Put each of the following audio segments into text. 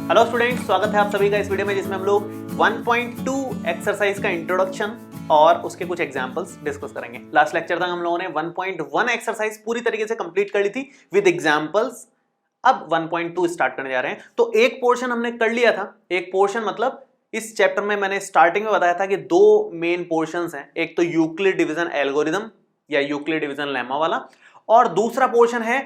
Hello students, स्वागत है आप सभी का इस वीडियो में जिसमें हम लोग 1.2 एक्सरसाइज का इंट्रोडक्शन और उसके कुछ एग्जांपल्स डिस्कस करेंगे। लास्ट लेक्चर तक हम लोगों ने 1.1 एक्सरसाइज पूरी तरीके से कंप्लीट कर ली थी विद एग्जांपल्स। अब 1.2 स्टार्ट करने जा रहे हैं। तो एक पोर्शन हमने कर लिया था। एक पोर्शन मतलब इस चैप्टर में मैंने स्टार्टिंग में बताया था कि दो मेन पोर्शंस हैं, एक तो यूक्लिड डिवीजन एल्गोरिदम या यूक्लिड डिवीजन लेमा वाला, और दूसरा पोर्शन है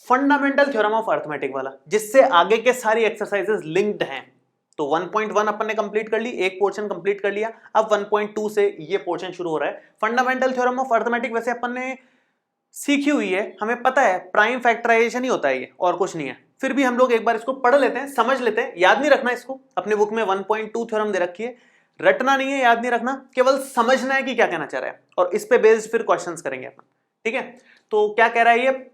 फंडामेंटल थ्योरम ऑफ अर्थमेटिक वाला, जिससे आगे के सारी एक्सरसाइजेस लिंक्ड हैं। तो 1.1 अपन ने कंप्लीट कर ली, एक पोर्शन कंप्लीट कर लिया। अब 1.2 से ये पोर्शन शुरू हो रहा है। फंडामेंटल थ्योरम ऑफ अर्थमेटिक वैसे अपन ने सीखी हुई है, हमें पता है प्राइम फैक्टराइजेशन ही होता है ये, और कुछ नहीं है। फिर भी हम लोग एक बार इसको पढ़ लेते हैं, समझ लेते हैं। याद नहीं रखना इसको, अपने बुक में 1.2 थ्योरम दे रखी है, रटना नहीं है, याद नहीं रखना, केवल समझना है कि क्या कहना चाह रहा है, और इस पे बेस्ड फिर क्वेश्चंस करेंगे अपन। ठीक है, तो क्या कह रहा है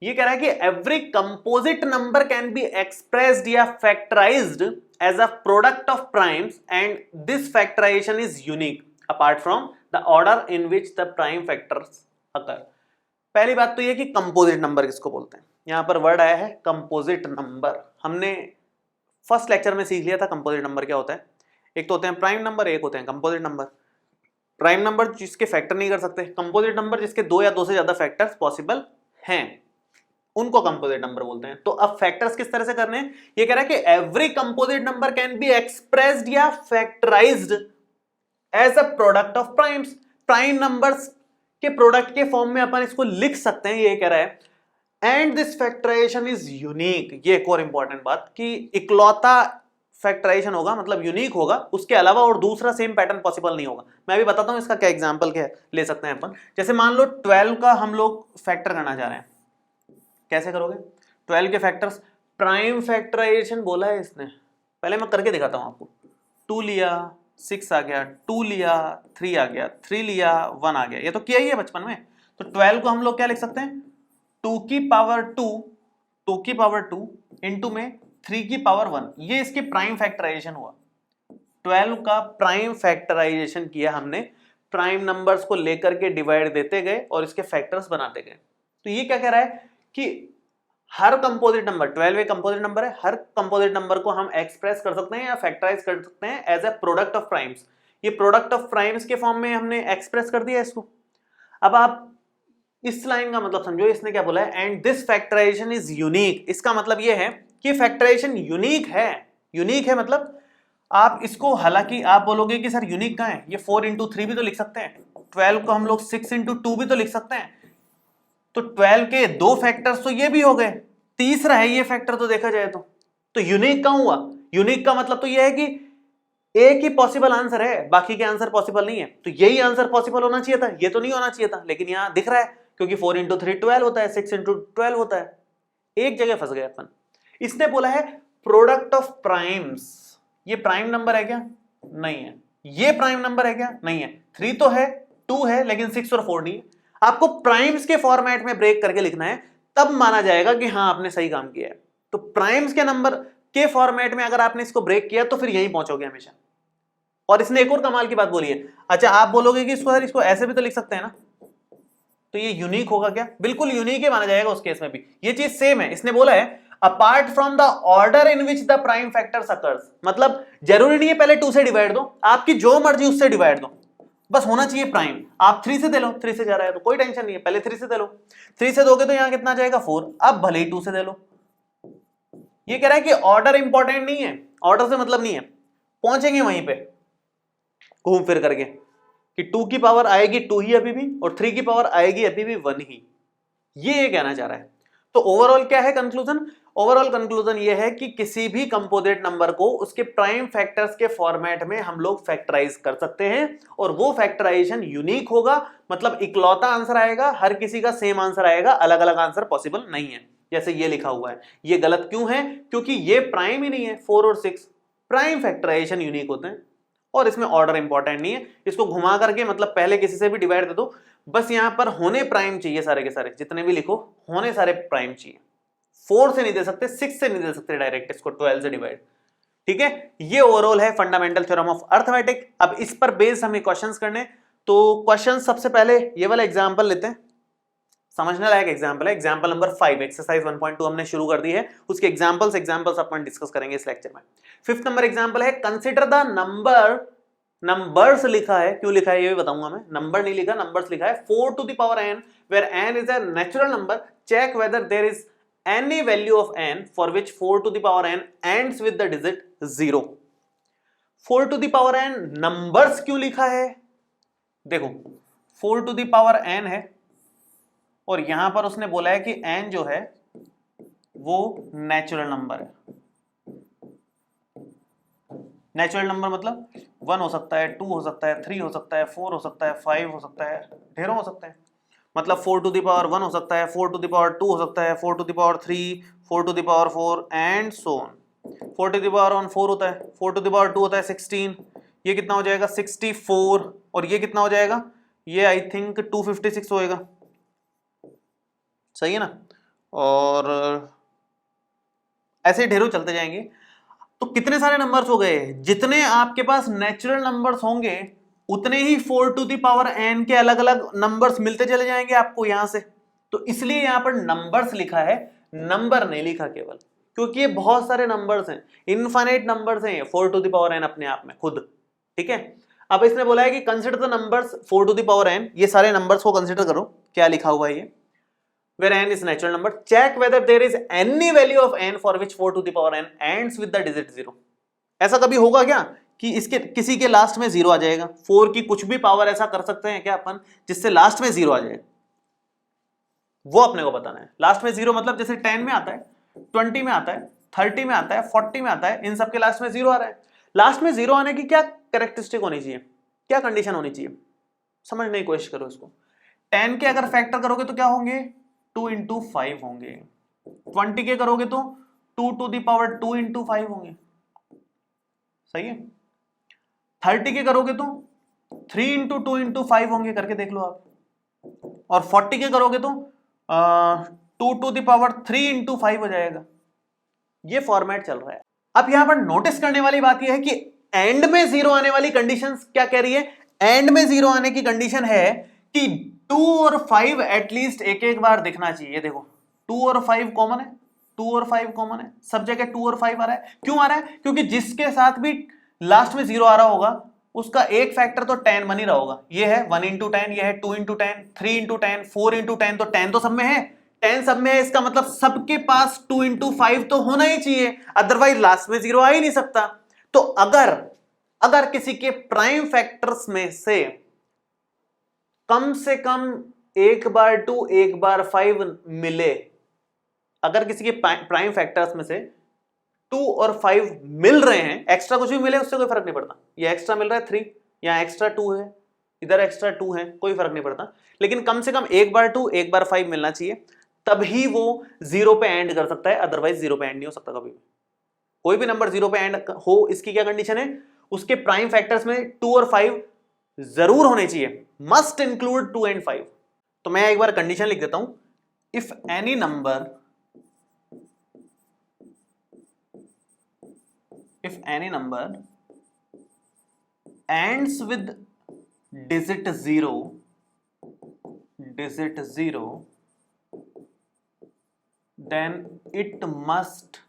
ये कह रहा है कि every composite number can be expressed या factorized as a product of primes and this factorisation is unique apart from the order in which the prime factors occur. पहली बात तो ये कि कंपोजिट नंबर किसको बोलते हैं। यहां पर वर्ड आया है कंपोजिट नंबर। हमने फर्स्ट लेक्चर में सीख लिया था कंपोजिट नंबर क्या होता है। एक तो होते हैं प्राइम नंबर, एक होते हैं कंपोजिट नंबर। प्राइम नंबर जिसके फैक्टर नहीं कर सकते, कंपोजिट नंबर जिसके दो या दो से ज्यादा फैक्टर्स पॉसिबल हैं, उनको कंपोजिट नंबर बोलते हैं। तो अब फैक्टर्स किस तरह से करने हैं, ये कह रहा है कि every composite number can be expressed या factorized as a product of primes. Prime numbers के प्रोडक्ट के फॉर्म में अपन इसको लिख सकते हैं, ये कह रहा है। And this factorisation is unique. ये एक और इंपॉर्टेंट बात कि इकलौता फैक्टराइजेशन होगा, मतलब यूनिक होगा, उसके अलावा और दूसरा सेम पैटर्न पॉसिबल नहीं होगा। मैं अभी बताता हूं इसका क्या एग्जांपल क्या ले सकते हैं अपन। जैसे मान लो 12 का हम लोग फैक्टर करना चाह रहे हैं, कैसे करोगे? 12 के फैक्टर्स, प्राइम फैक्टराइजेशन बोला है इसने, पहले मैं करके दिखाता हूं आपको। 2 लिया 6 आ गया, 2 लिया 3 आ गया, 3 लिया 1 आ गया, ये तो किया ही है बचपन में। तो 12 को हम लोग क्या लिख सकते हैं, 2 की पावर 2 इंटू में 3 की पावर 1, ये इसकी प्राइम फैक्टराइजेशन हुआ। 12 का प्राइम फैक्टराइजेशन किया हमने, प्राइम नंबर्स को लेकर के डिवाइड देते गए और इसके फैक्टर्स बनाते गए। तो ये क्या कह रहा है कि हर कंपोजिट नंबर, 12 एक कंपोजिट नंबर है, हर कंपोजिट नंबर को हम एक्सप्रेस कर सकते हैं या फैक्टराइज कर सकते हैं as a product of primes. ये प्रोडक्ट ऑफ प्राइम्स के फॉर्म में हमने एक्सप्रेस कर दिया इसको। अब आप इस लाइन का मतलब समझो, इसने क्या बोला है, and this factorisation is unique. इसका मतलब ये है कि फैक्टराइजेशन यूनिक है। यूनिक है मतलब आप इसको, हालांकि आप बोलोगे कि सर यूनिक कहां है, ये 4 इंटू 3 भी तो लिख सकते हैं, 12 को हम लोग 6 इंटू 2 भी तो लिख सकते हैं। तो 12 के दो फैक्टर्स तो ये भी हो गए, तीसरा है ये फैक्टर, तो देखा जाए तो यूनिक कहां हुआ? यूनिक का मतलब तो ये है कि एक ही पॉसिबल आंसर है, बाकी के आंसर पॉसिबल नहीं है। तो यही आंसर पॉसिबल होना चाहिए था, ये तो नहीं होना चाहिए था, लेकिन यहां दिख रहा है क्योंकि 4 इंटू 3 12 होता है, 6 इंटू 12 होता है। एक जगह फंस गए अपन। इसने बोला है प्रोडक्ट ऑफ प्राइम्स। ये प्राइम नंबर है क्या? नहीं है। ये प्राइम नंबर है क्या? नहीं है। 3 तो है, 2 है, लेकिन 6 और 4 नहीं है। आपको प्राइम्स के फॉर्मेट में ब्रेक करके लिखना है, तब माना जाएगा कि हाँ आपने सही काम किया है। तो प्राइम्स के नंबर के फॉर्मेट में अगर आपने इसको ब्रेक किया तो फिर यहीं पहुंचोगे हमेशा। और इसने एक और कमाल की बात बोली है। अच्छा, आप बोलोगे कि इसको ऐसे भी तो लिख सकते हैं ना, तो ये यूनिक होगा क्या? बिल्कुल यूनिक ही माना जाएगा उस केस में भी। ये चीज सेम है। इसने बोला है apart from the order in which the prime factors occurs. मतलब जरूरी नहीं है पहले 2 से डिवाइड दो, आपकी जो मर्जी उससे डिवाइड दो, बस होना चाहिए प्राइम। आप 3 से दे लो, 3 से जा रहा है तो कोई टेंशन नहीं है, पहले 3 से दे लो। 3 से दोगे तो यहां कितना जाएगा 4, अब भले ही 2 से दे लो। ये कह रहा है कि ऑर्डर इंपॉर्टेंट नहीं है, ऑर्डर से मतलब नहीं है, पहुंचेंगे वहीं पे घूम फिर करके कि 2 की पावर आएगी 2 ही अभी भी, और 3 की पावर आएगी अभी भी 1 ही। ये कहना चाह रहा है। तो ओवरऑल क्या है कंक्लूजन? ओवरऑल कंक्लूजन ये है कि किसी भी कंपोजिट नंबर को उसके प्राइम फैक्टर्स के फॉर्मेट में हम लोग फैक्टराइज कर सकते हैं, और वो फैक्टराइजेशन यूनिक होगा, मतलब इकलौता आंसर आएगा, हर किसी का सेम आंसर आएगा, अलग अलग आंसर पॉसिबल नहीं है। जैसे ये लिखा हुआ है, ये गलत क्यों है? क्योंकि ये प्राइम ही नहीं है। 4 और 6 प्राइम फैक्टराइजेशन यूनिक होते हैं, और इसमें ऑर्डर इंपॉर्टेंट नहीं है। इसको घुमा करके मतलब पहले किसी से भी डिवाइड दे दो, बस यहां पर होने प्राइम चाहिए, सारे के सारे जितने भी लिखो होने सारे प्राइम चाहिए। 4 से नहीं दे सकते, 6 से नहीं दे सकते डायरेक्ट इसको 12 से डिवाइड। ठीक है, ये ओवरऑल है फंडामेंटल थ्योरम ऑफ अर्थमेटिक। अब इस पर बेस्ड हमें क्वेश्चंस करने, तो क्वेश्चन सबसे पहले ये वाला एग्जांपल लेते हैं। समझने लायक एग्जाम्पल है। एग्जाम्पल नंबर 5, एक्सरसाइज 1.2 हमने शुरू कर दी है, उसके एग्जाम्पल्स अपन डिस्कस करेंगे इस लेक्चर में। 5th नंबर एग्जाम्पल है, कंसिडर द नंबर्स लिखा है, क्यों लिखा है ये भी बताऊंगा मैं, नंबर नहीं लिखा, नंबर्स लिखा है, 4 to the power n where n is a natural number, check whether there is any value of n for which 4 to the power n ends with the digit 0। 4 to the power n numbers क्यों लिखा है, देखो 4 to the power n है और यहां पर उसने बोला है कि n जो है वो नेचुरल नंबर है। नेचुरल नंबर मतलब 1 हो सकता है, 2 हो सकता है, 3 हो सकता है, 4 हो सकता है, 5 हो सकता है, ढेरों हो सकते हैं। मतलब 4 to the power 1 हो सकता है, 4 to the power 2 हो सकता है, 4 to the power 3, 4 to the power 4 and so on. 4 to the power 1 4 होता है, 4 to the power 2 होता है 16, ये कितना हो जाएगा 64, और ये कितना हो जाएगा, ये आई थिंक 256 होएगा, सही है ना। और ऐसे ढेरों चलते जाएंगे। तो कितने सारे नंबर्स हो गए, जितने आपके पास नेचुरल नंबर्स होंगे उतने ही 4 to the power n के अलग अलग नंबर्स मिलते चले जाएंगे आपको यहां से। तो इसलिए यहां पर नंबर्स लिखा है, नंबर नहीं लिखा केवल, क्योंकि ये बहुत सारे नंबर्स हैं, इनफाइनाइट नंबर्स हैं 4 to the power n अपने आप में खुद, ठीक है। अब इसने बोला है कि consider the numbers 4 to the power n, ये सारे नंबर्स को कंसिडर करो, क्या लिखा हुआ है ये, where n is natural number, check whether there is any value of n for which 4 to the power n ends with the digit 0। ऐसा कभी होगा क्या कि इसके किसी के लास्ट में 0 आ जाएगा, 4 की कुछ भी पावर ऐसा कर सकते हैं क्या अपन जिससे लास्ट में 0 आ जाए, वो अपने को बताना है। लास्ट में 0 मतलब जैसे 10 में आता है, 20 में आता है, 30 में आता है, 40 में आता है, इन सब के लास्ट में 0 आ रहा है। लास्ट में 0 आने की क्या कैरेक्टरिस्टिक होनी चाहिए, क्या कंडीशन होनी चाहिए, समझने की कोशिश करो इसको। 10 के अगर फैक्टर करोगे तो क्या होंगे, 2 into 5 होंगे। 20 के करोगे तो 2 to the power 2 into 5 होंगे, सही है। 30 के करोगे तो 3 into 2 into 5 होंगे, करके देख लो आप। और 40 के करोगे तो 2 to the power 3 into 5 हो जाएगा। ये फॉर्मेट चल रहा है। अब यहां पर नोटिस करने वाली बात यह है कि एंड में 0 आने वाली कंडीशन क्या कह रही है, एंड में 0 आने की कंडीशन है कि 2 और 5 एटलीस्ट एक एक बार दिखना चाहिए। देखो 2 और 5 कॉमन है, 2 और 5 कॉमन है, सब जगह 2 और 5 आ रहा है। क्यों आ रहा है, क्योंकि जिसके साथ भी लास्ट में 0 आ रहा होगा उसका एक फैक्टर तो 10 बन ही रहा होगा। ये है 1 into 10, ये है 2 into 10, 3 into 10, 4 into 10, तो 10 तो सब में है, 10 सब में है, इसका मतलब सबके पास 2 into 5 तो होना ही चाहिए, अदरवाइज लास्ट में 0 आ ही नहीं सकता। तो अगर किसी के प्राइम फैक्टर्स में से कम एक बार 2 एक बार 5 मिले, अगर किसी के प्राइम फैक्टर्स में से 2 और 5 मिल रहे हैं, एक्स्ट्रा कुछ भी मिले उससे कोई फर्क नहीं पड़ता, ये एक्स्ट्रा मिल रहा है 3, यहाँ एक्स्ट्रा 2 है, इधर एक्स्ट्रा 2 है, कोई फर्क नहीं पड़ता, लेकिन कम से कम एक बार 2 एक बार 5 मिलना चाहिए, तभी वो 0 पे एंड कर सकता है, अदरवाइज 0 पे एंड नहीं हो सकता कभी भी। कोई भी नंबर 0 पे एंड हो, इसकी क्या कंडीशन है, उसके प्राइम फैक्टर्स में 2 और 5 जरूर होने चाहिए, मस्ट इंक्लूड 2 and 5। तो मैं एक बार कंडीशन लिख देता हूं, if any number ends with digit 0, then it must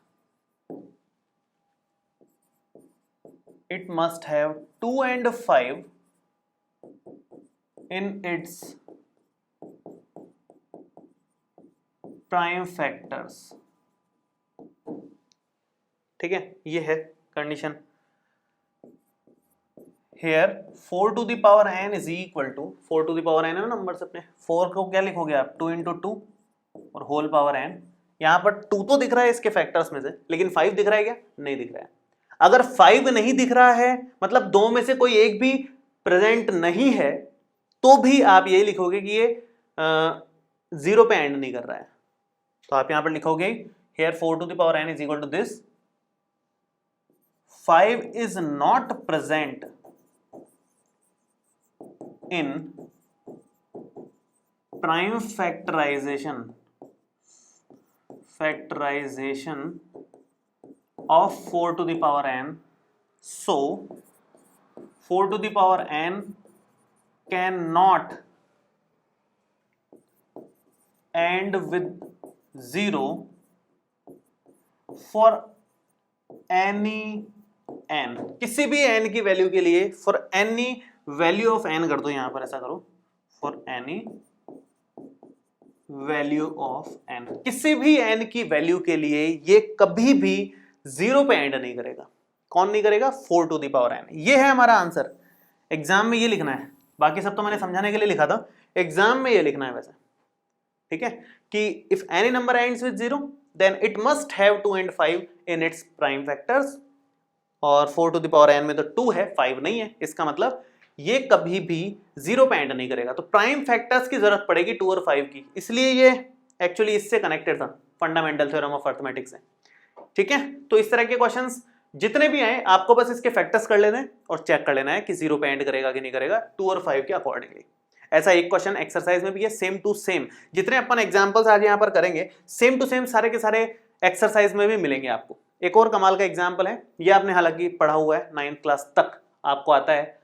have 2 and 5 in its prime factors। ठीक है, ये है condition. Here 4 to the power n is equal to 4 to the power n है ना नंबर अपने, 4 को क्या लिखोगे आप 2 into 2 और होल पावर n। यहां पर 2 तो दिख रहा है इसके फैक्टर्स में से, लेकिन 5 दिख रहा है क्या, नहीं दिख रहा है। अगर 5 नहीं दिख रहा है मतलब दो में से कोई एक भी प्रेजेंट नहीं है, तो भी आप यही लिखोगे कि ये 0 पे एंड नहीं कर रहा है। तो आप यहां पर लिखोगे here 4 to the power n is equal to this, 5 is not present in prime factorization of 4 to the power n, so 4 to the power n cannot and with 0 for any n, किसी भी n की value के लिए, for any value of n कर दो, यहां पर ऐसा करो, for any value of n, किसी भी n की वैल्यू के लिए ये कभी भी 0 पे एंड नहीं करेगा। कौन नहीं करेगा? 4 टू द पावर n। ये है हमारा आंसर। एग्जाम में ये लिखना है, बाकी सब तो मैंने समझाने के लिए लिखा था, एग्जाम में ये लिखना है वैसे, ठीक है, कि if any number ends with 0 then it must have 2 and 5 in its prime factors, और 4 टू द पावर n में तो 2 है, 5 नहीं है, इसका मतलब ये कभी भी 0 पे एंड नहीं करेगा। तो प्राइम फैक्टर्स की जरूरत पड़ेगी 2 और 5 की, इसलिए ये एक्चुअली इससे कनेक्टेड था, फंडामेंटल थ्योरम ऑफ अर्थमेटिक्स से, ठीक है। तो इस तरह के क्वेश्चंस जितने भी आए आपको बस इसके फैक्टर्स कर लेने हैं और चेक कर लेना है कि 0 पे एंड करेगा कि नहीं करेगा, 2 और 5 के अकॉर्डिंगली। ऐसा एक क्वेश्चन एक्सरसाइज में भी है, सेम टू सेम, जितने अपन एग्जांपल्स आज यहाँ पर करेंगे सेम टू सेम सारे के सारे एक्सरसाइज में भी मिलेंगे आपको। एक और कमाल का एग्जाम्पल है, ये आपने हालांकि पढ़ा हुआ है, 9th क्लास तक आपको आता है।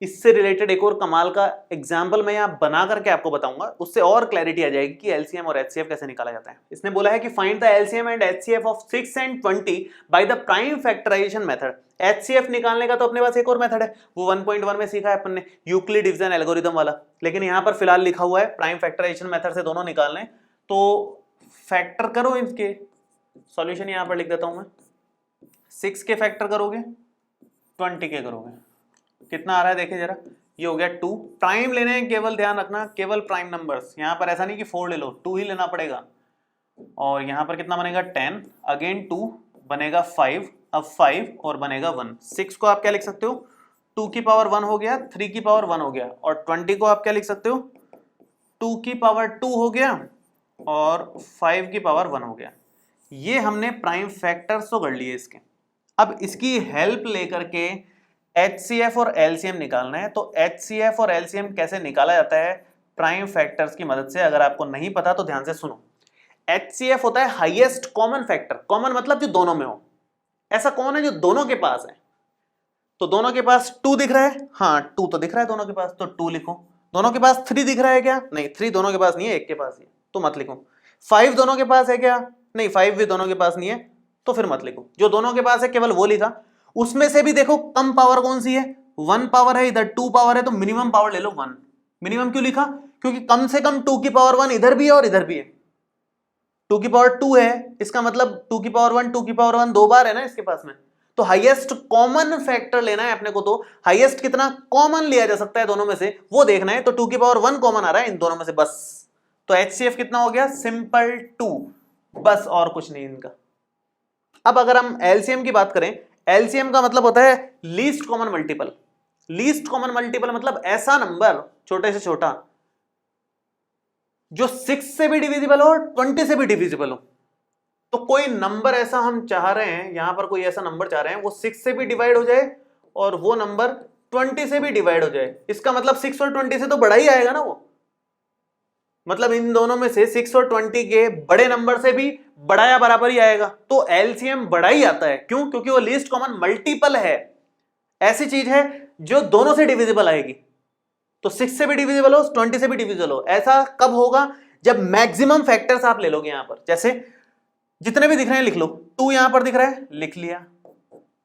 इससे रिलेटेड एक और कमाल का एग्जाम्पल मैं यहाँ बना करके आपको बताऊंगा, उससे और क्लैरिटी आ जाएगी कि एलसीएम और एचसीएफ कैसे निकाला जाता है। इसने बोला है कि find the LCM and HCF of 6 and 20 by the prime factorisation method. HCF निकालने का तो अपने पास एक और मेथड है, वो 1.1 में सीखा है अपन ने, यूक्लिड डिवीजन एल्गोरिथम वाला, लेकिन यहाँ पर फिलहाल लिखा हुआ है प्राइम फैक्टराइजेशन मेथड से दोनों निकालने। तो फैक्टर करो, इनके सॉल्यूशन यहाँ पर लिख देता हूं मैं। 6 के फैक्टर करोगे, 20 के करोगे, कितना आ रहा है देखिए जरा, ये हो गया 2। प्राइम लेने हैं, केवल ध्यान रखना केवल प्राइम नंबर्स, यहाँ पर ऐसा नहीं कि 4 ले लो, 2 ही लेना पड़ेगा। और यहाँ पर कितना बनेगा 10, अगेन 2 बनेगा 5, अब 5 और बनेगा 1। 6 को आप क्या लिख सकते हो, 2 की पावर 1 हो गया, 3 की पावर 1 हो गया, और 20 को आप क्या लिख सकते हो, 2 की पावर 2 हो गया और 5 की पावर 1 हो गया। ये हमने प्राइम फैक्टर्स तो कर लिए इसके। अब इसकी हेल्प लेकर के HCF और LCM निकालना है। तो HCF और LCM कैसे निकाला जाता है? प्राइम फैक्टर्स की मदद से। अगर आपको नहीं पता तो ध्यान से सुनो। HCF होता है हाईएस्ट कॉमन फैक्टर, कॉमन मतलब जो दोनों में हो। ऐसा कौन है जो दोनों के पास है? तो दोनों के पास 2 दिख रहा है, हाँ 2 तो दिख रहा है दोनों के पास, तो 2 लिखो। दोनों के पास 3 दिख रहा है क्या? नहीं, 3 दोनों के पास नहीं है, एक के पास ही है, तो मत लिखो। 5 दोनों के पास है क्या? नहीं, 5 भी दोनों के पास नहीं है, तो फिर मत लिखो। जो दोनों के पास है केवल वो लिखा। उसमें से भी देखो कम पावर कौन सी है, 1 पावर है, इधर 2 पावर है, तो मिनिमम पावर ले लो 1। मिनिमम क्यों लिखा? क्योंकि कम से कम 2 की पावर 1 इधर भी है और इधर भी है। 2 की पावर 2 है, इसका मतलब 2 की पावर 1 2 की पावर 1 2 बार है ना इसके पास में। तो हाईएस्ट कॉमन फैक्टर लेना है अपने को। तो हाईएस्ट कितना कॉमन लिया जा सकता है दोनों में से वो देखना है। तो 2 की पावर 1 कॉमन आ रहा है इन दोनों में से बस। तो HCF कितना हो गया? सिंपल 2, बस और कुछ नहीं इनका। अब अगर हम LCM की बात करें, LCM का मतलब होता है least common multiple. Least common multiple मतलब ऐसा नंबर छोटे से छोटा जो 6 से भी डिविजिबल हो और 20 से भी डिविजिबल हो। तो कोई नंबर ऐसा हम चाह रहे हैं, यहां पर कोई ऐसा नंबर चाह रहे हैं वो 6 से भी डिवाइड हो जाए और वो नंबर 20 से भी डिवाइड हो जाए। इसका मतलब 6 और 20 से तो बड़ा ही आएगा ना वो। मतलब इन दोनों में से 6 और 20 के बड़े नंबर से भी बड़ा या बराबर ही आएगा। तो LCM बड़ा ही आता है। क्यों? क्योंकि वो लीस्ट कॉमन मल्टीपल है, ऐसी चीज है जो दोनों से डिविजिबल आएगी। तो 6 से भी डिविजिबल हो, 20 से भी डिविजिबल हो। ऐसा कब होगा? जब मैक्सिमम फैक्टर्स आप ले लोगे। यहां पर जैसे जितने भी दिख रहे हैं लिख लो। 2 यहां पर दिख रहा है, लिख लिया।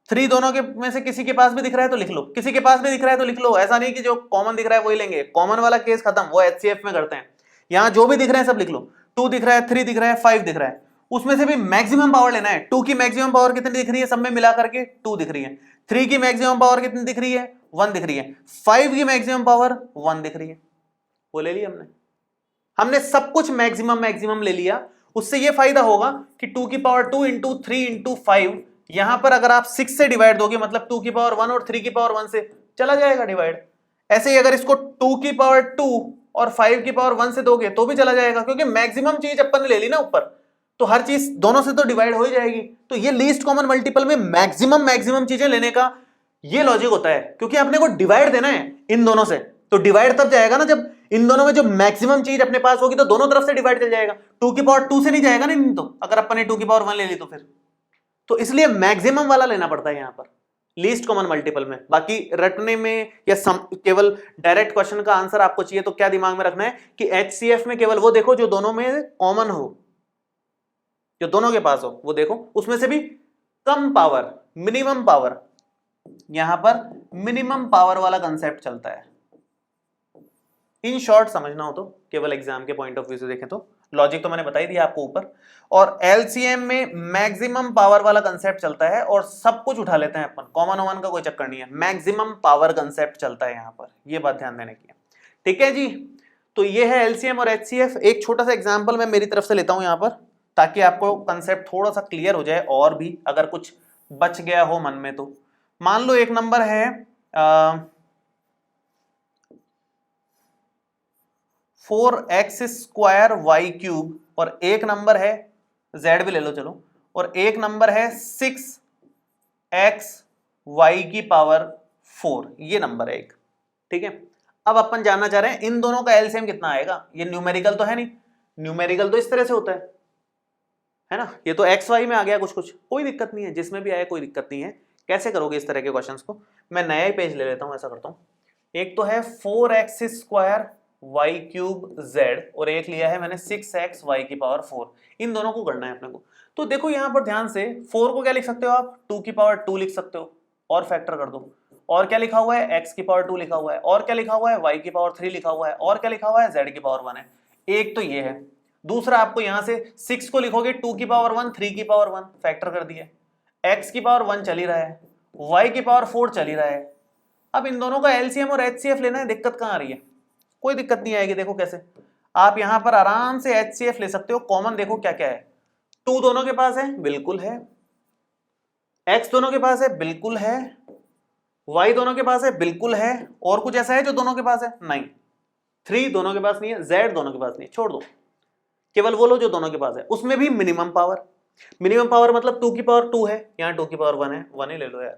3 दोनों के में से किसी के पास भी दिख रहा है तो लिख लो, किसी के पास भी दिख रहा है तो लिख लो। ऐसा नहीं कि जो कॉमन दिख रहा है वही लेंगे। कॉमन वाला केस खत्म, वो HCF में करते हैं। यहां जो भी दिख रहे हैं सब लिख लो। 2 दिख रहा है, 3 दिख रहा है, 5 दिख रहा है, उसमें से भी मैक्सिमम पावर लेना है। 2 की मैक्सिमम पावर कितनी दिख रही है? सब में मिला करके 2 दिख रही है। 3 की मैक्सिमम पावर कितनी दिख रही है? 1 दिख रही है। 5 की मैक्सिमम पावर 1 दिख रही है। वो ले लिया हमने सब कुछ मैक्सिमम ले लिया। उससे ये फायदा होगा कि 2 की पावर 2 इंटू 3 इंटू 5, यहां पर अगर आप 6 से डिवाइड दोगे मतलब 2 की पावर 1 और 3 की पावर 1 से चला जाएगा डिवाइड। ऐसे ही अगर इसको 2 की पावर 2 और 5 की पावर 1 से दोगे तो भी चला जाएगा, क्योंकि मैक्सिमम चीज अपन ने ले ली ना ऊपर, तो हर चीज दोनों से तो डिवाइड हो ही जाएगी। तो ये लीस्ट कॉमन मल्टीपल में मैक्सिमम चीजें लेने का ये लॉजिक होता है, क्योंकि अपने को डिवाइड देना है इन दोनों से। तो डिवाइड तब जाएगा ना जब इन दोनों में जो मैक्सिमम चीज अपने पास होगी, तो दोनों तरफ से डिवाइड चल जाएगा। 2 की पावर 2 से नहीं जाएगा ना, तो अगर अपन ने 2 की पावर 1 ले ली तो फिर, तो इसलिए मैक्सिमम वाला लेना पड़ता है यहां पर। लीस्ट कॉमन मल्टीपल में। बाकी रटने में या केवल डायरेक्ट क्वेश्चन का आंसर आपको चाहिए तो क्या दिमाग में रखना है कि HCF में केवल वो देखो जो दोनों में कॉमन हो, जो दोनों के पास हो वो देखो, उसमें से भी कम पावर, मिनिमम पावर, यहां पर मिनिमम पावर वाला कंसेप्ट चलता है। इन शॉर्ट समझना हो तो केवल एग्जाम के पॉइंट ऑफ व्यू से देखें तो, लॉजिक तो मैंने बता ही दिया आपको ऊपर। और एलसीएम में मैक्सिमम पावर वाला कंसेप्ट चलता है और सब कुछ उठा लेते हैं अपन, कॉमन ओमन का कोई चक्कर नहीं है, मैक्सिमम पावर कंसेप्ट चलता है यहां पर, ये बात ध्यान देने की है। ठीक है जी, तो ये है एलसीएम और एचसीएफ। एक छोटा सा एग्जाम्पल मैं मेरी तरफ से लेता हूं यहां पर, ताकि आपको कंसेप्ट थोड़ा सा क्लियर हो जाए और भी अगर कुछ बच गया हो मन में तो। मान लो एक नंबर है 4x² y³ और एक नंबर है z भी ले लो चलो, और एक नंबर है 6xy⁴, ये नंबर है एक। ठीक है, अब अपन जानना चाह रहे हैं इन दोनों का एलसीएम कितना आएगा। ये न्यूमेरिकल तो है नहीं, न्यूमेरिकल तो इस तरह से होता है ना, ये तो एक्स वाई में आ गया कुछ कुछ, कोई दिक्कत नहीं है, जिसमें भी आए कोई दिक्कत नहीं है। कैसे करोगे इस तरह के क्वेश्चंस को, मैं नया ही पेज ले लेता हूं, ऐसा करता हूं। एक तो है 4x² y³ z और एक लिया है मैंने 6xy⁴, इन दोनों को करना है अपने को। तो देखो यहां पर ध्यान से 4 को क्या लिख सकते हो आप, 2 लिख सकते हो और फैक्टर कर दो, और क्या लिखा हुआ है x⁴ लिखा हुआ है, और क्या लिखा हुआ है y⁴ लिखा हुआ है, और क्या लिखा हुआ है z⁴ है। एक तो ये है। दूसरा आपको यहां से 6 को लिखोगे 2⁴ 3⁴ फैक्टर कर दिए, x⁴ चल ही रहा है, y⁴ चल ही रहा है। अब इन दोनों का एलसीएम और एचसीएफ लेना है, दिक्कत कहां आ रही है, कोई दिक्कत नहीं आएगी। देखो कैसे आप यहां पर आराम से एचसीएफ ले सकते हो। कॉमन देखो क्या क्या है, 2 दोनों के पास है, बिल्कुल है, x दोनों के पास है, बिल्कुल है, y दोनों के पास है, बिल्कुल है, और कुछ ऐसा है जो दोनों के पास है, नहीं। 3 दोनों के पास नहीं है, z दोनों के पास नहीं है, छोड़ दो, केवल वो लो जो दोनों के पास है। उसमें भी मिनिमम पावर, मिनिमम पावर मतलब 2⁴ है, यहाँ 2⁴ है, 1 ही ले लो यार।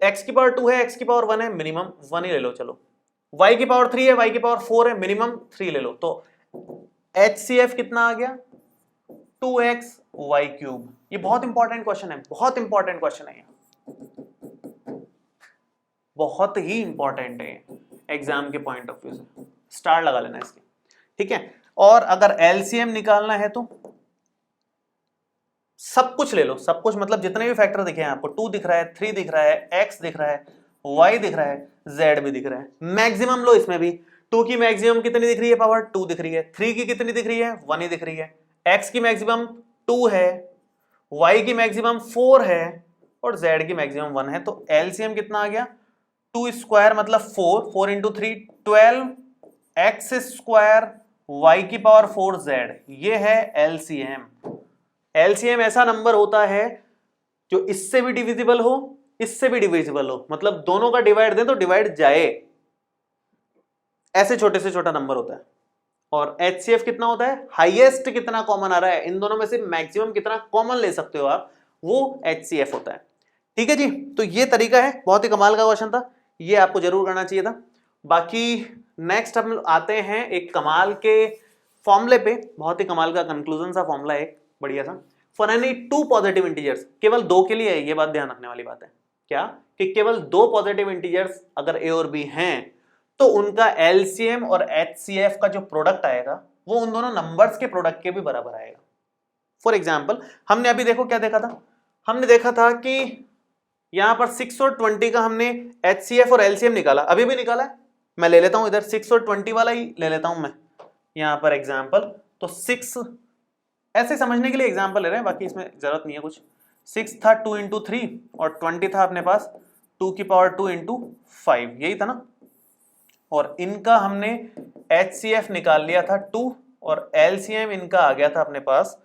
x⁴ है, x⁴ है, मिनिमम 1 ही ले लो चलो। y⁴ है, y⁴ है, मिनिमम 3 ले लो। तो HCF कितना आ गया, 2xy³। ये बहुत इंपॉर्टेंट क्वेश्चन है, बहुत इंपॉर्टेंट क्वेश्चन है, बहुत ही इंपॉर्टेंट है एग्जाम के पॉइंट ऑफ व्यू से, स्टार लगा लेना इसके। ठीक है, और अगर एलसीएम निकालना है तो सब कुछ ले लो, सब कुछ मतलब जितने भी फैक्टर दिखे हैं आपको, 2 दिख रहा है, 3 दिख रहा है, x दिख रहा है, y दिख रहा है, z भी दिख रहा है, मैक्सिमम लो इसमें भी। 2 की मैक्सिमम कितनी दिख रही है, पावर 2 दिख रही है, 3 की कितनी दिख रही है, 1 ही दिख रही है, x की मैक्सिमम 2 है, y की मैक्सिमम 4 है, और z की मैक्सिमम 1 है। तो एलसीएम कितना आ गया, 2² मतलब 4, 4 × 3 12 x² y⁴ z, ये है एलसीएम। एलसीएम ऐसा नंबर होता है जो इससे भी डिविजिबल हो, इससे भी डिविजिबल हो, मतलब दोनों का डिवाइड दें तो डिवाइड जाए, ऐसे छोटे से छोटा नंबर होता है। और एचसीएफ कितना होता है, हाईएस्ट कितना कॉमन आ रहा है, इन दोनों में से मैक्सिमम कितना कॉमन ले सकते हो आप, वो एचसीएफ होता है। ठीक है जी, तो ये तरीका है, बहुत ही कमाल का क्वेश्चन था, ये आपको जरूर करना चाहिए था। बाकी नेक्स्ट हम आते हैं एक कमाल के फॉर्मूले पे, बहुत ही कमाल का कंक्लूजन सा फॉर्मूला है एक बढ़िया सा। फॉर एनी 2 पॉजिटिव इंटीजर्स, केवल 2 के लिए है, ये बात ध्यान रखने वाली बात है, क्या कि केवल 2 पॉजिटिव इंटीजर्स अगर ए और बी हैं तो उनका एलसीएम और एचसीएफ का जो प्रोडक्ट आएगा वो उन दोनों नंबर्स के प्रोडक्ट के भी बराबर आएगा। फॉर एग्जाम्पल हमने अभी देखो क्या देखा था, हमने देखा था कि यहां पर 6 और 20 का हमने एचसीएफ और एलसीएम निकाला, अभी भी निकाला है। मैं ले लेता हूं इधर 6 और 20 वाला ही ले लेता हूं मैं यहां पर एग्जाम्पल। तो 6 ऐसे समझने के लिए एग्जाम्पल ले रहे हैं, बाकी इसमें जरूरत नहीं है कुछ। 6 था 2 × 3 और 20 था अपने पास 2⁴ 2 × 5, यही था ना। और इनका हमने HCF निकाल लिया था 2 और LCM इनका आ गया था अपने पास।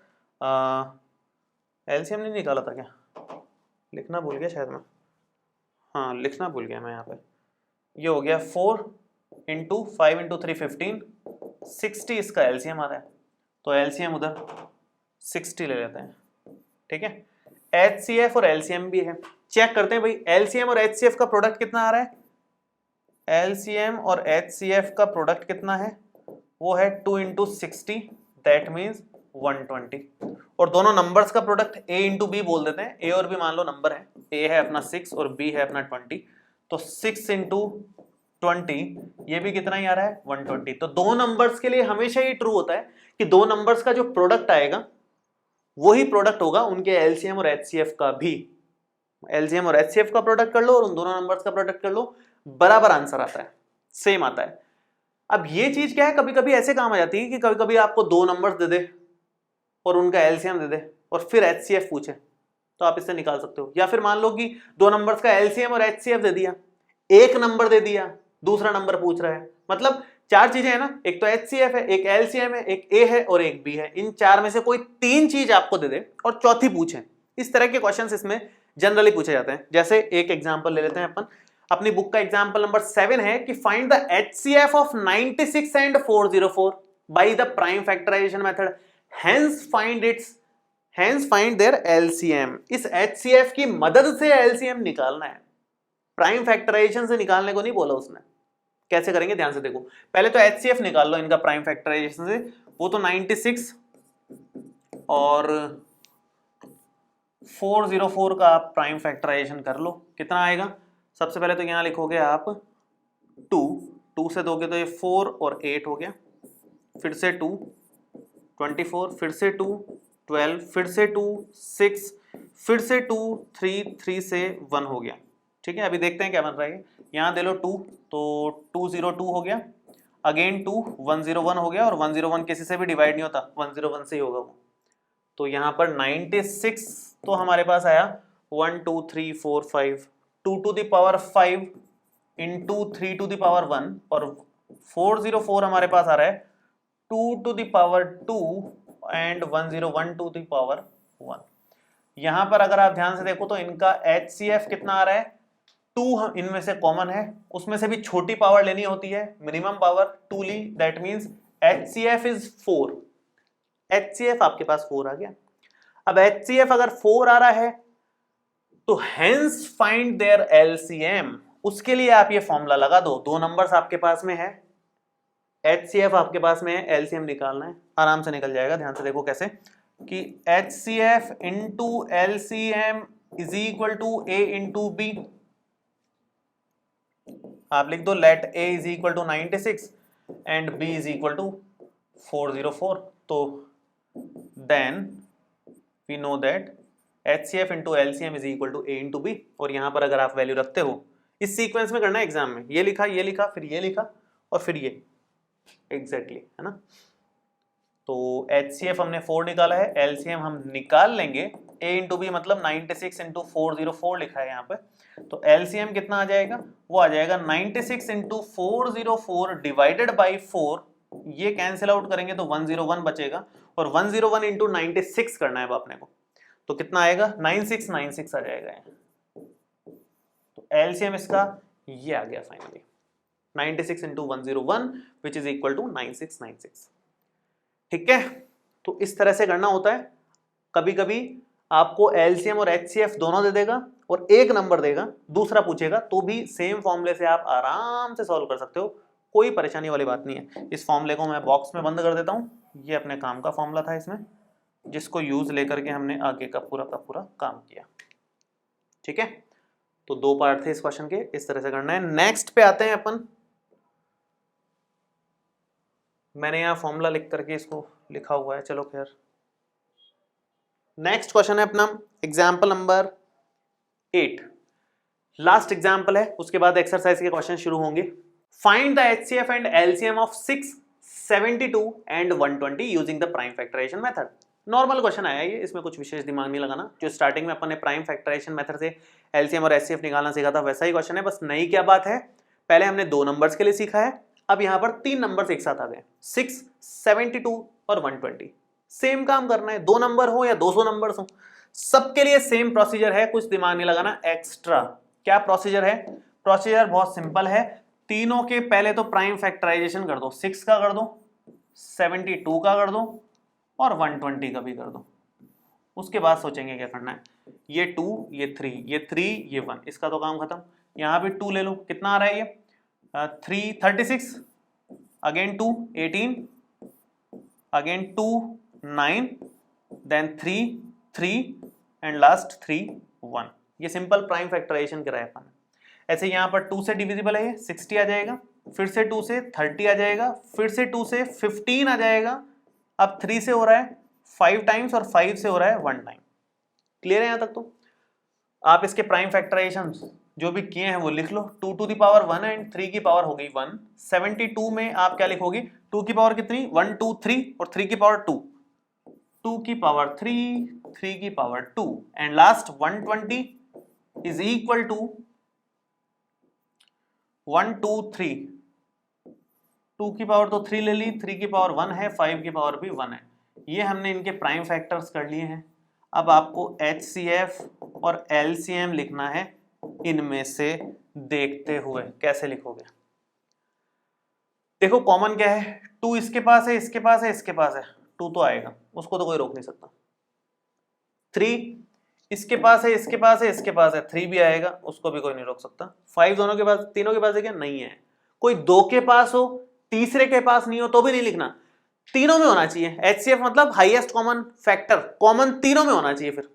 LCM नहीं निकाला था क्या, लिखना भूल गया शायद मैं, हाँ लिखना भूल गया मैं यहाँ पे। ये हो गया 4 × 5 × 3 15, 60 इसका LCM आ रहा है, तो LCM उधर 60 ले लेते हैं। ठीक है, HCF और LCM भी है, चेक करते हैं भाई LCM और HCF का प्रोडक्ट कितना आ रहा है। LCM और HCF का प्रोडक्ट कितना है, वो है 2 × 60, दैट मीन्स 120। और दोनों नंबर्स का प्रोडक्ट A × B बोल देते हैं, A और B मान लो नंबर है, ए है अपना 6 और बी है अपना 20, तो 6 इंटू 20 ये भी कितना ही आ रहा है 120। तो दो नंबर्स के लिए हमेशा ये ट्रू होता है कि दो नंबर्स का जो प्रोडक्ट आएगा वही प्रोडक्ट होगा उनके एलसीएम और एचसीएफ का भी। एलसीएम और एचसीएफ का प्रोडक्ट कर लो और उन दोनों नंबर्स का प्रोडक्ट कर लो, बराबर आंसर आता है, सेम आता है। अब ये चीज क्या है, कभी कभी ऐसे काम आ जाती है कि कभी कभी आपको दो नंबर्स दे दे और उनका एलसीएम दे दे और फिर एचसीएफ पूछे, तो आप इससे निकाल सकते हो। या फिर मान लो कि दो नंबर्स का एलसीएम और एचसीएफ दे दिया, एक नंबर दे दिया, दूसरा नंबर पूछ रहा है, मतलब चार चीजें है ना, एक तो एचसीएफ है, एक एलसीएम है, एक ए है और एक बी है। इन चार में से कोई तीन चीज आपको दे दे और चौथी पूछे। इस तरह के क्वेश्चंस इसमें जनरली पूछे जाते हैं। जैसे एक एग्जांपल ले लेते हैं अपन, अपनी बुक का एग्जांपल नंबर 7 है कि find the HCF of 96 and 404 by the prime factorisation method, hence find their LCM. इस एचसीएफ की मदद से एलसीएम निकालना है, प्राइम फैक्टराइजेशन से निकालने को नहीं बोला उसने। कैसे करेंगे ध्यान से देखो, पहले तो एचसीएफ निकाल लो इनका प्राइम फैक्टराइजेशन से, वो तो 96 और 404 का आप प्राइम फैक्टराइजेशन कर लो, कितना आएगा। सबसे पहले तो यहां लिखोगे आप 2 से दोगे तो ये 4 और 8 हो गया, फिर से 2 24, फिर से 2 12, फिर से 2 6, फिर से 2 3 से 1 हो गया। ठीक है, अभी देखते हैं क्या बन रहा है। यहाँ दे लो 2 तो 202 हो गया, अगेन 2 101 हो गया, और 101 किसी से भी डिवाइड नहीं होता, 101 से ही होगा वो। तो यहाँ पर 96 तो हमारे पास आया 1 2 3 4 5, 2 to the power 5 into 3 to the power 1, और 404 हमारे पास आ रहा है 2 to the power 2 and 101 to the power 1। यहाँ पर अगर आप ध्यान से देखो तो इनका HCF कितना आ रहा है, 2 इनमें से कॉमन है, उसमें से भी छोटी पावर लेनी होती है, मिनिमम पावर 2 ली, that means HCF is 4। HCF आपके पास 4 आ गया। अब HCF अगर 4 आ रहा है तो हेंस फाइंड देयर LCM, उसके लिए आप ये फॉर्मूला लगा दो। दो नंबर्स आपके पास में है, HCF आपके पास में है, LCM निकालना है, आराम से निकल जाएगा। ध्यान से देखो कैसे, कि HCF into LCM is equal to A into B। आप लिख दो let A is equal to 96 and B is equal to 404। तो then we know that HCF into LCM is equal to A into B। और यहां पर अगर आप value रखते हो, इस सीक्वेंस में करना है एग्जाम में, ये लिखा फिर ये लिखा और फिर ये एग्जैक्टली है ना। तो HCF हमने 4 निकाला है, LCM हम निकाल लेंगे, A इंटू बी मतलब 96 इंटू 404 लिखा है यहाँ पे। तो LCM कितना आ जाएगा, वो आ जाएगा 96 इंटू 404 डिवाइडेड बाई 4, ये कैंसिल आउट करेंगे तो 101 बचेगा, और 101 इंटू 96 करना है अब अपने को, तो कितना आएगा 9696 आ जाएगा। तो LCM इसका ये आ गया finally 96 into 101 which is equal to 9696। ठीक है, तो इस तरह से करना होता है। कभी कभी आपको LCM और HCF दोनों दे देगा और एक नंबर देगा, दूसरा पूछेगा, तो भी सेम फॉर्मूले से आप आराम से सॉल्व कर सकते हो, कोई परेशानी वाली बात नहीं है। इस फॉर्मूले को मैं बॉक्स में बंद कर देता हूं, ये अपने काम का फॉर्मूला था इसमें, जिसको यूज लेकर के हमने आगे का पूरा काम किया। ठीक है, तो दो पार्ट थे इस क्वेश्चन के, इस तरह से करना है। नेक्स्ट पे आते हैं अपन, मैंने यहाँ फॉर्मूला लिख करके इसको लिखा हुआ है, चलो खैर। नेक्स्ट क्वेश्चन है अपना एग्जाम्पल नंबर 8, लास्ट एग्जाम्पल है, उसके बाद एक्सरसाइज के क्वेश्चन शुरू होंगे। Find the HCF and LCM of 6, 72 and 120 using the prime factorisation method. Normal question आया ये, इसमें कुछ विशेष दिमाग नहीं लगाना। जो स्टार्टिंग में अपन ने प्राइम फैक्टराइजेशन मेथड से LCM और HCF निकालना सीखा था, वैसा ही क्वेश्चन है, बस नई क्या बात है, पहले हमने दो नंबर्स के लिए सीखा है, अब यहाँ पर तीन नंबर्स एक साथ आ गए, 6, 72 और 120। सेम काम करना है, दो नंबर हो या 200 नंबर्स हो, सबके लिए सेम प्रोसीजर है, कुछ दिमाग नहीं लगाना एक्स्ट्रा। क्या प्रोसीजर है, प्रोसीजर बहुत सिंपल है, तीनों के पहले तो प्राइम फैक्टराइजेशन कर दो, 6 का कर दो, 72 का कर दो और 120 का भी कर दो। उसके बाद सोचेंगे क्या करना है, ये 2 ये 3 ये 3 ये 1, इसका तो काम खत्म। यहाँ भी 2 ले लो, कितना आ रहा है ये 3 36, again 2 18, again 2 9, then 3 3 and last 3 1। ये सिंपल प्राइम फैक्टराइजेशन कराया अपन। ऐसे यहाँ पर 2 से डिविजिबल है, 60 आ जाएगा, फिर से 2 से 30 आ जाएगा, फिर से 2 से 15 आ जाएगा। अब 3 से हो रहा है 5 टाइम्स और 5 से हो रहा है 1 टाइम। क्लियर है यहाँ तक? तो आप इसके प्राइम फैक्टराइजेशन जो भी किए हैं वो लिख लो। 2 टू द पावर 1 एंड 3 की पावर हो गई 1। 72 में आप क्या लिखोगे? 2 की पावर कितनी? 1 2 3 और 3 की पावर 2, 2 की पावर 3, 3 की power 2 and last 120 is equal to 1 2 3। 2 की पावर तो 3 ले ली, 3 की पावर 1 है, 5 की पावर भी 1 है। ये हमने इनके प्राइम फैक्टर्स कर लिए हैं। अब आपको HCF और LCM लिखना है इनमें से देखते हुए। कैसे लिखोगे? देखो कॉमन क्या है? 2 इसके पास है, इसके पास है, इसके पास है, 2 तो आएगा, उसको तो कोई रोक नहीं सकता। 3 इसके पास है, इसके पास है, इसके पास है, 3 भी आएगा, उसको भी कोई नहीं रोक सकता। 5 दोनों के पास, तीनों के पास है क्या? नहीं है। कोई 2 के पास हो, तीसरे के पास नहीं हो तो भी नहीं लिखना, तीनों में होना चाहिए। HCF मतलब हाईएस्ट कॉमन फैक्टर, कॉमन तीनों में होना चाहिए। फिर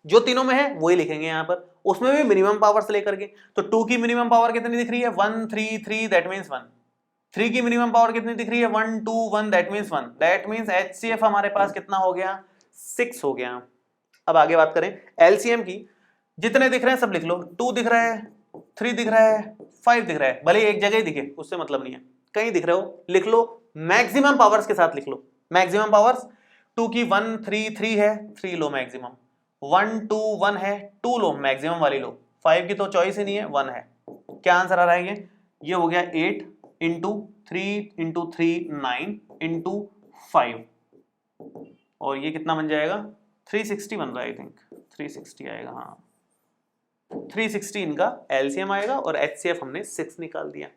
जो तीनों में है वही लिखेंगे यहाँ पर, उसमें भी मिनिमम पावर से लेकर के। तो 2 की मिनिमम पावर कितनी दिख रही है? 1 3 3, दैट मींस 1। 3 की मिनिमम पावर कितनी दिख रही है? 1 2 1, that means 1। That means HCF हमारे पास कितना हो गया? 6 हो गया। अब आगे बात करें LCM की। जितने दिख रहे हैं सब लिख लो। 2 दिख रहा है, 3 दिख रहा है, 5 दिख रहा है, भले एक जगह ही दिखे उससे मतलब नहीं है, कहीं दिख रहे हो लिख लो। मैक्सिमम पावर्स के साथ लिख लो। मैक्सिमम पावर्स 2 की 1 3 3 है, 3 लो मैक्सिमम। 1 2 1 है, 2 लो मैक्सिमम वाली लो। 5 की तो चॉइस ही नहीं है, 1 है। क्या आंसर आ रहा है? ये हो गया 8 इंटू 3 इंटू 3 9 इंटू 5 और ये कितना बन जाएगा? 360 बन रहा है। आई थिंक 360 आएगा। हाँ 360 इनका LCM आएगा और HCF हमने 6 निकाल दिया।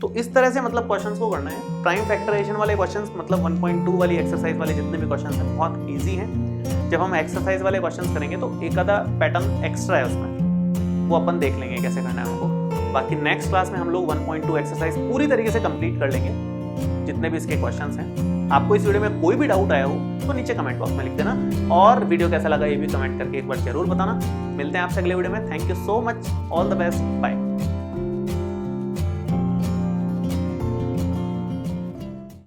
तो इस तरह से मतलब क्वेश्चंस को करना है। प्राइम फैक्टराइजेशन वाले क्वेश्चंस मतलब 1.2 वाली एक्सरसाइज वाले जितने भी क्वेश्चंस हैं बहुत इजी हैं। जब हम एक्सरसाइज वाले क्वेश्चंस करेंगे तो एक आधा पैटर्न एक्स्ट्रा है उसमें, वो अपन देख लेंगे कैसे करना है हमको। बाकी नेक्स्ट क्लास में हम लोग 1.2 एक्सरसाइज पूरी तरीके से कंप्लीट कर लेंगे, जितने भी इसके क्वेश्चंस हैं। आपको इस वीडियो में कोई भी डाउट आया हो तो नीचे कमेंट बॉक्स में लिख देना, और वीडियो कैसा लगा ये भी कमेंट करके एक बार जरूर बताना। मिलते हैं आपसे अगले वीडियो में। Thank you so much, all the best, bye.